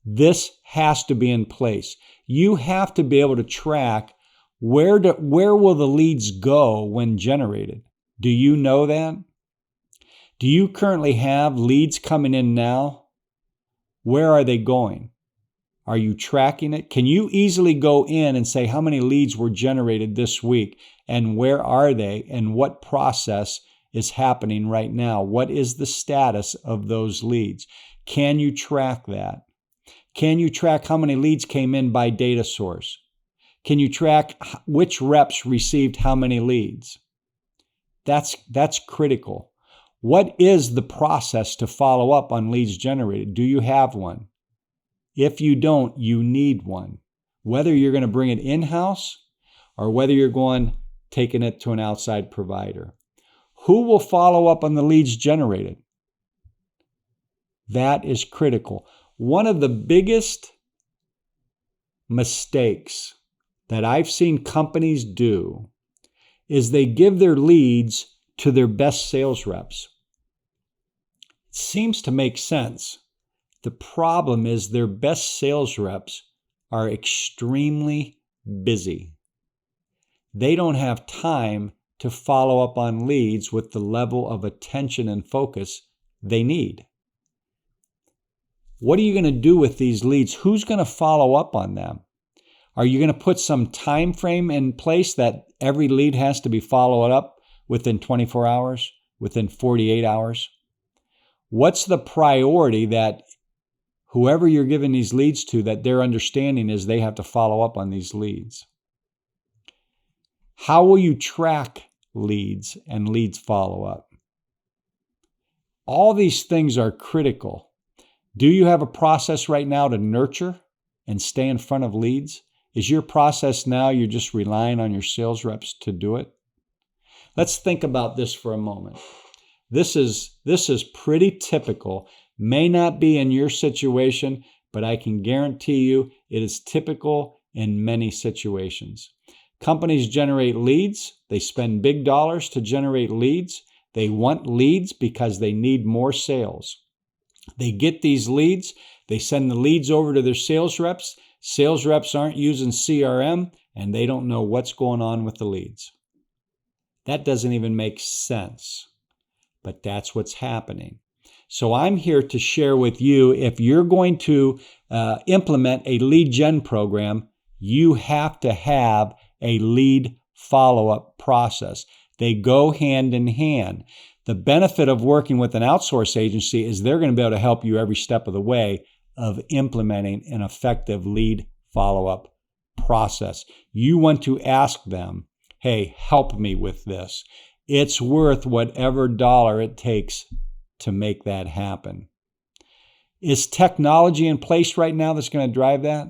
This has to be in place. You have to be able to track where will the leads go when generated. Do you know that? Do you currently have leads coming in now? Where are they going? Are you tracking it? Can you easily go in and say how many leads were generated this week and where are they and what process is happening right now? What is the status of those leads? Can you track that? Can you track how many leads came in by data source? Can you track which reps received how many leads? That's critical. What is the process to follow up on leads generated? Do you have one? If you don't, you need one. Whether you're going to bring it in-house or whether you're taking it to an outside provider. Who will follow up on the leads generated? That is critical. One of the biggest mistakes that I've seen companies do is they give their leads to their best sales reps. It seems to make sense. The problem is their best sales reps are extremely busy. They don't have time to follow up on leads with the level of attention and focus they need. What are you going to do with these leads? Who's going to follow up on them? Are you going to put some time frame in place that every lead has to be followed up within 24 hours, within 48 hours? What's the priority that whoever you're giving these leads to, that their understanding is they have to follow up on these leads? How will you track leads and leads follow up? All these things are critical. Do you have a process right now to nurture and stay in front of leads? Is your process now you're just relying on your sales reps to do it? Let's think about this for a moment. This is pretty typical. May not be in your situation, but I can guarantee you it is typical in many situations. Companies generate leads. They spend big dollars to generate leads. They want leads because they need more sales. They get these leads. They send the leads over to their sales reps. Sales reps aren't using CRM, and they don't know what's going on with the leads. That doesn't even make sense, but that's what's happening. So I'm here to share with you, if you're going to implement a lead gen program, you have to have a lead follow-up process. They go hand in hand. The benefit of working with an outsource agency is they're going to be able to help you every step of the way of implementing an effective lead follow-up process. You want to ask them, hey, help me with this. It's worth whatever dollar it takes to make that happen. Is technology in place right now that's going to drive that?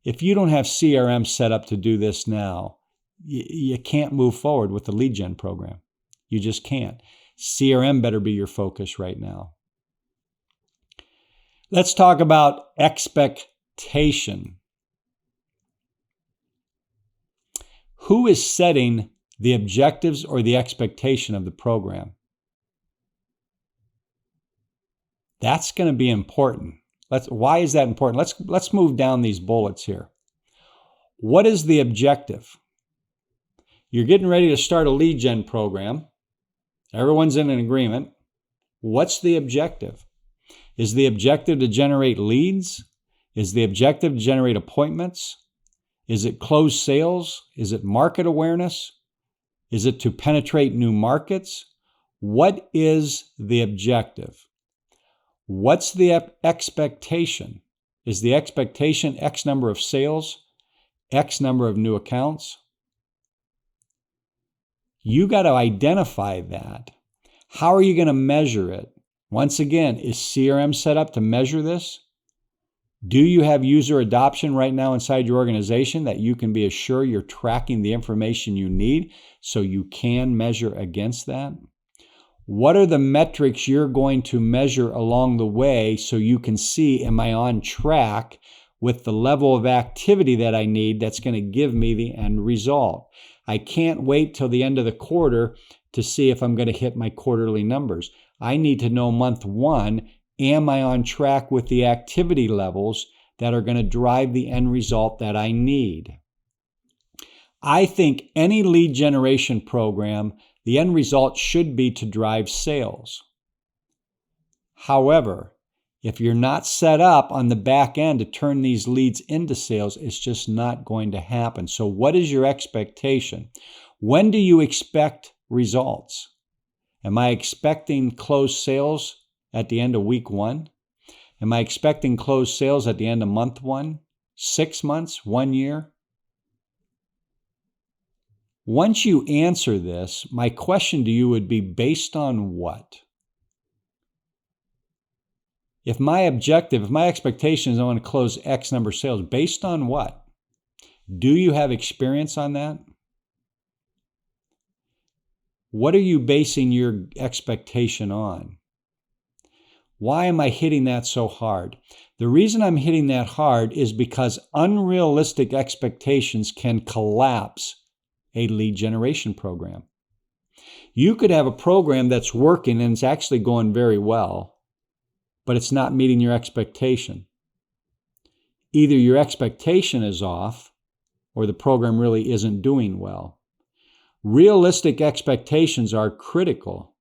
If you don't have CRM set up to do this now, you can't move forward with the lead gen program. You just can't. CRM better be your focus right now. Let's talk about expectation. Who is setting the objectives or the expectation of the program? That's going to be important. Why is that important? Let's move down these bullets here. What is the objective? You're getting ready to start a lead gen program. Everyone's in an agreement. What's the objective? Is the objective to generate leads? Is the objective to generate appointments? Is it close sales? Is it market awareness? Is it to penetrate new markets? What is the objective? What's the expectation? Is the expectation X number of sales? X number of new accounts? You got to identify that. How are you going to measure it? Once again, is CRM set up to measure this? Do you have user adoption right now inside your organization that you can be assured you're tracking the information you need so you can measure against that? What are the metrics you're going to measure along the way so you can see, am I on track with the level of activity that I need that's going to give me the end result? I can't wait till the end of the quarter to see if I'm going to hit my quarterly numbers. I need to know month one, am I on track with the activity levels that are going to drive the end result that I need? I think any lead generation program, the end result should be to drive sales. However, if you're not set up on the back end to turn these leads into sales, it's just not going to happen. So what is your expectation? When do you expect results? Am I expecting closed sales at the end of week 1? Am I expecting closed sales at the end of month 1? 6 months? 1 year? Once you answer this, my question to you would be based on what? If my expectation is I want to close X number of sales, based on what? Do you have experience on that? What are you basing your expectation on? Why am I hitting that so hard? The reason I'm hitting that hard is because unrealistic expectations can collapse a lead generation program. You could have a program that's working and it's actually going very well, but it's not meeting your expectation. Either your expectation is off or the program really isn't doing well. Realistic expectations are critical.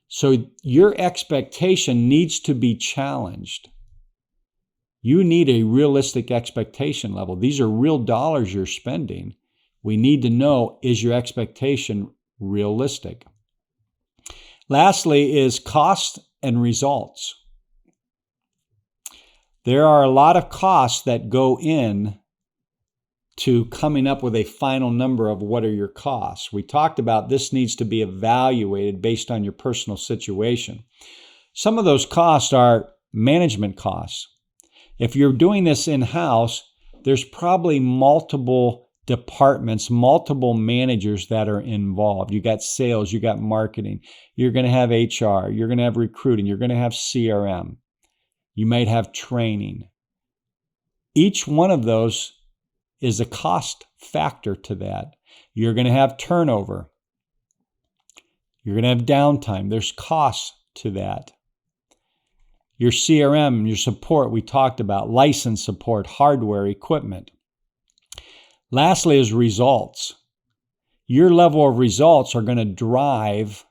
So your expectation needs to be challenged. You need a realistic expectation level. These are real dollars you're spending. We need to know, is your expectation realistic? Lastly is cost and results. There are a lot of costs that go in to coming up with a final number of what are your costs. We talked about this needs to be evaluated based on your personal situation. Some of those costs are management costs. If you're doing this in-house, there's probably multiple departments, multiple managers that are involved. You got sales, you got marketing, you're going to have HR, you're going to have recruiting, you're going to have CRM. You might have training. Each one of those is a cost factor to that. You're going to have turnover. You're going to have downtime. There's costs to that. Your CRM, your support, we talked about, license support, hardware, equipment. Lastly is results. Your level of results are going to drive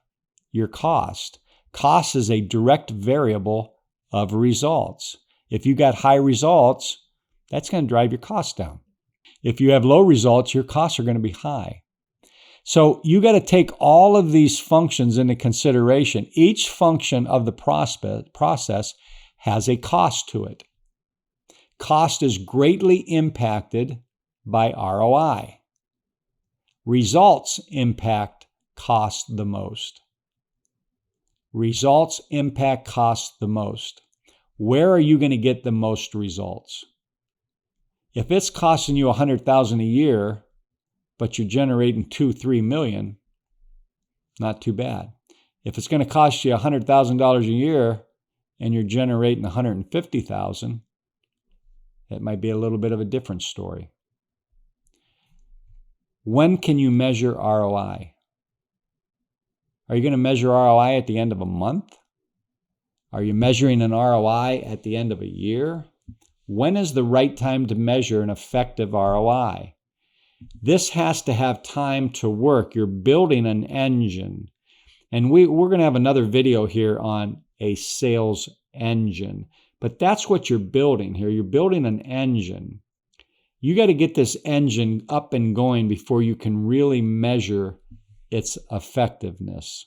your cost. Cost is a direct variable of results. If you got high results, that's going to drive your costs down. If you have low results, your costs are going to be high. So you got to take all of these functions into consideration. Each function of the process has a cost to it. Cost is greatly impacted by ROI. Results impact cost the most. Results impact cost the most. Where are you going to get the most results? If it's costing you $100,000 a year, but you're generating $2-3 million, not too bad. If it's going to cost you $100,000 a year and you're generating $150,000, it might be a little bit of a different story. When can you measure ROI? Are you going to measure ROI at the end of a month? Are you measuring an ROI at the end of a year? When is the right time to measure an effective ROI? This has to have time to work. You're building an engine. And we're going to have another video here on a sales engine. But that's what you're building here. You're building an engine. You got to get this engine up and going before you can really measure its effectiveness.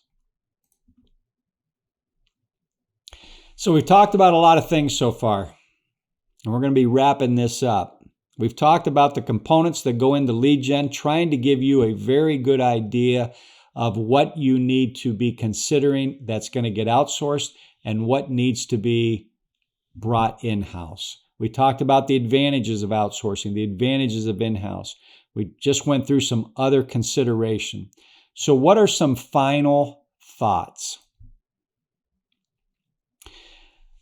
So we've talked about a lot of things so far, and we're going to be wrapping this up. We've talked about the components that go into lead gen, trying to give you a very good idea of what you need to be considering that's going to get outsourced and what needs to be brought in-house. We talked about the advantages of outsourcing, the advantages of in-house. We just went through some other consideration. So what are some final thoughts?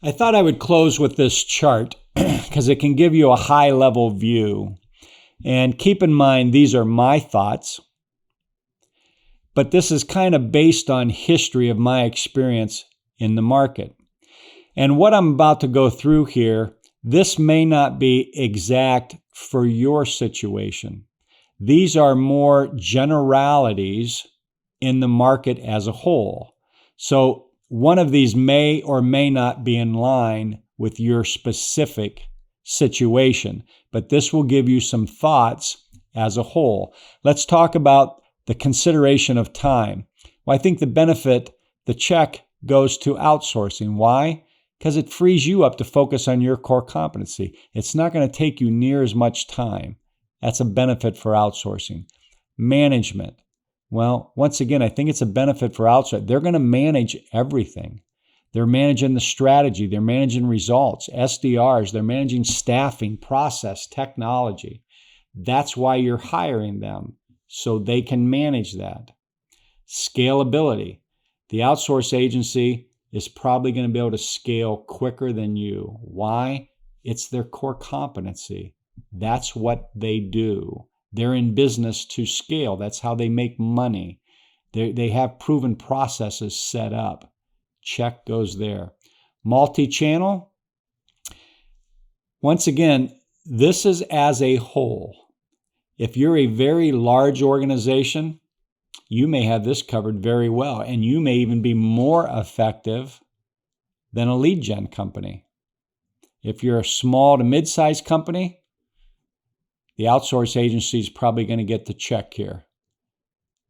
I thought I would close with this chart because it can give you a high-level view. And keep in mind, these are my thoughts, but this is kind of based on history of my experience in the market. And what I'm about to go through here, this may not be exact for your situation. These are more generalities in the market as a whole. So one of these may or may not be in line with your specific situation, but this will give you some thoughts as a whole. Let's talk about the consideration of time. Well, I think the check goes to outsourcing. Why? Because it frees you up to focus on your core competency. It's not going to take you near as much time. That's a benefit for outsourcing. Management. Well, once again, I think it's a benefit for outsourcing. They're going to manage everything. They're managing the strategy. They're managing results, SDRs. They're managing staffing, process, technology. That's why you're hiring them, so they can manage that. Scalability. The outsource agency is probably going to be able to scale quicker than you. Why? It's their core competency. That's what they do. They're in business to scale. That's how they make money. They have proven processes set up. Check goes there. Multi-channel. Once again, this is as a whole. If you're a very large organization, you may have this covered very well, and you may even be more effective than a lead gen company. If you're a small to mid-sized company, the outsource agency is probably going to get the check here.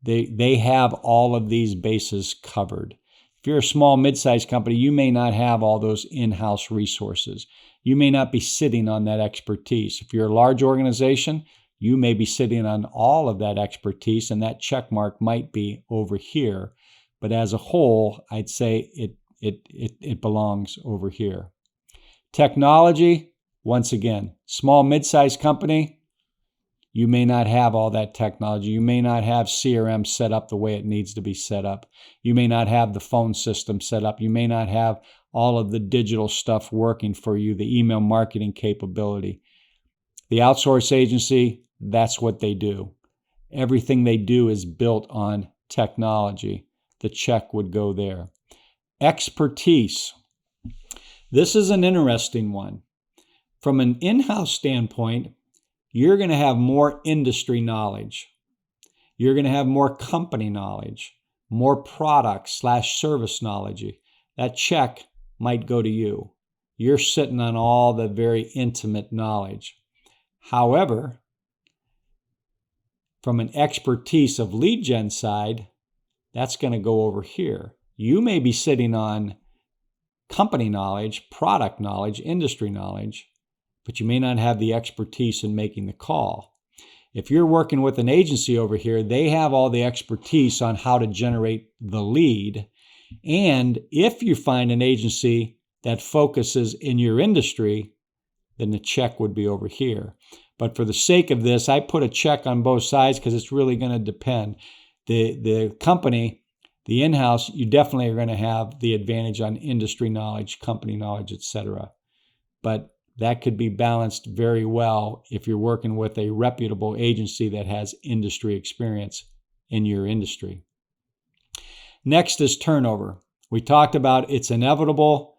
They have all of these bases covered. If you're a small, mid-sized company, you may not have all those in-house resources. You may not be sitting on that expertise. If you're a large organization, you may be sitting on all of that expertise, and that check mark might be over here. But as a whole, I'd say it belongs over here. Technology, once again, small, mid-sized company, you may not have all that technology. You may not have CRM set up the way it needs to be set up. You may not have the phone system set up. You may not have all of the digital stuff working for you, the email marketing capability. The outsource agency, that's what they do. Everything they do is built on technology. The check would go there. Expertise. This is an interesting one. From an in-house standpoint, you're going to have more industry knowledge. You're going to have more company knowledge, more product/service knowledge. that check might go to you. You're sitting on all the very intimate knowledge. However, from an expertise of lead gen side, that's going to go over here. You may be sitting on company knowledge, product knowledge, industry knowledge, but you may not have the expertise in making the call. If you're working with an agency over here, they have all the expertise on how to generate the lead. And if you find an agency that focuses in your industry, then the check would be over here. But for the sake of this, I put a check on both sides because it's really going to depend. The company, the in-house, you definitely are going to have the advantage on industry knowledge, company knowledge, etc. But that could be balanced very well if you're working with a reputable agency that has industry experience in your industry. Next is turnover. We talked about it's inevitable.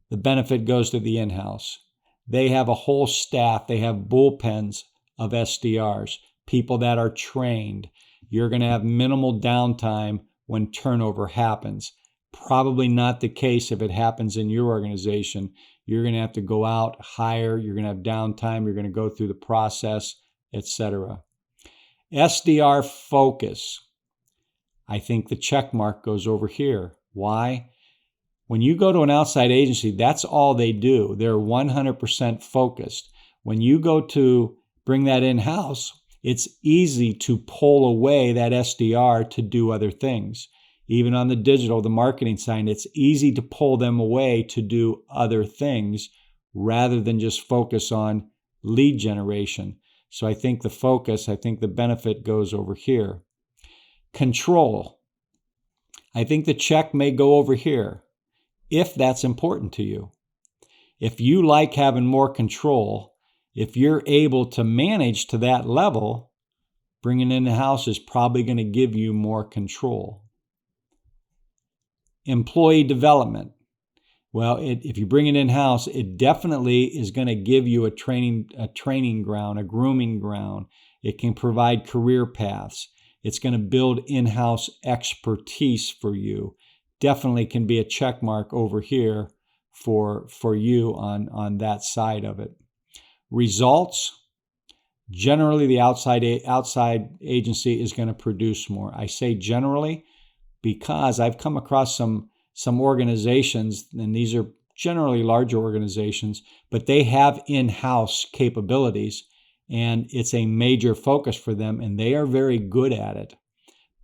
The benefit goes to the in-house. They have a whole staff. They have bullpens of SDRs, people that are trained. You're going to have minimal downtime when turnover happens. Probably not the case if it happens in your organization. You're going to have to go out, hire, you're going to have downtime, you're going to go through the process, etc. SDR focus. I think the check mark goes over here. Why? When you go to an outside agency, that's all they do. They're 100% focused. When you go to bring that in-house, it's easy to pull away that SDR to do other things. Even on the digital, the marketing side, it's easy to pull them away to do other things rather than just focus on lead generation. So I think the focus, I think the benefit goes over here. Control. I think the check may go over here if that's important to you. If you like having more control, if you're able to manage to that level, bringing in the house is probably going to give you more control. Employee development. Well, if you bring it in-house, it definitely is going to give you a training ground, a grooming ground. It can provide career paths. It's going to build in-house expertise for you. Definitely can be a check mark over here for you on that side of it. Results. Generally, the outside agency is going to produce more. I say generally because I've come across some organizations, and these are generally larger organizations, but they have in-house capabilities, and it's a major focus for them, and they are very good at it.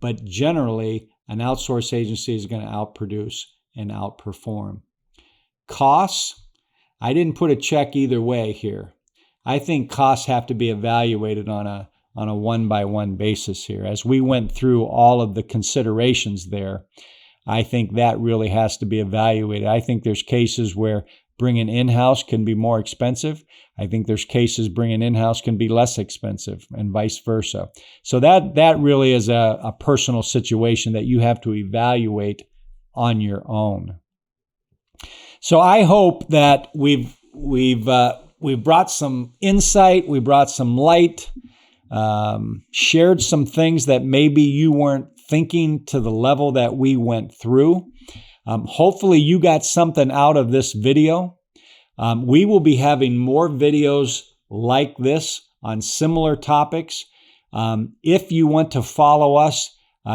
But generally, an outsource agency is going to outproduce and outperform. Costs, I didn't put a check either way here. I think costs have to be evaluated on a one-by-one basis here. As we went through all of the considerations there, I think that really has to be evaluated. I think there's cases where bringing in-house can be more expensive. I think there's cases bringing in-house can be less expensive, and vice versa. So that really is a personal situation that you have to evaluate on your own. So I hope that we've brought some insight, we brought some light, shared some things that maybe you weren't thinking to the level that we went through. Hopefully you got something out of this video. We will be having more videos like this on similar topics. If you want to follow us,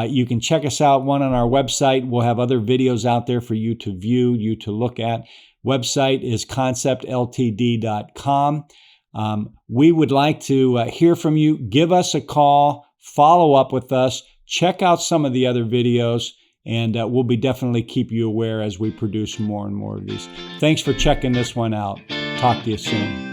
you can check us out, one on our website. We'll have other videos out there for you to view, you to look at. Website is conceptltd.com. We would like to hear from you. Give us a call, follow up with us, check out some of the other videos, and we'll be definitely keep you aware as we produce more and more of these. Thanks for checking this one out. Talk to you soon.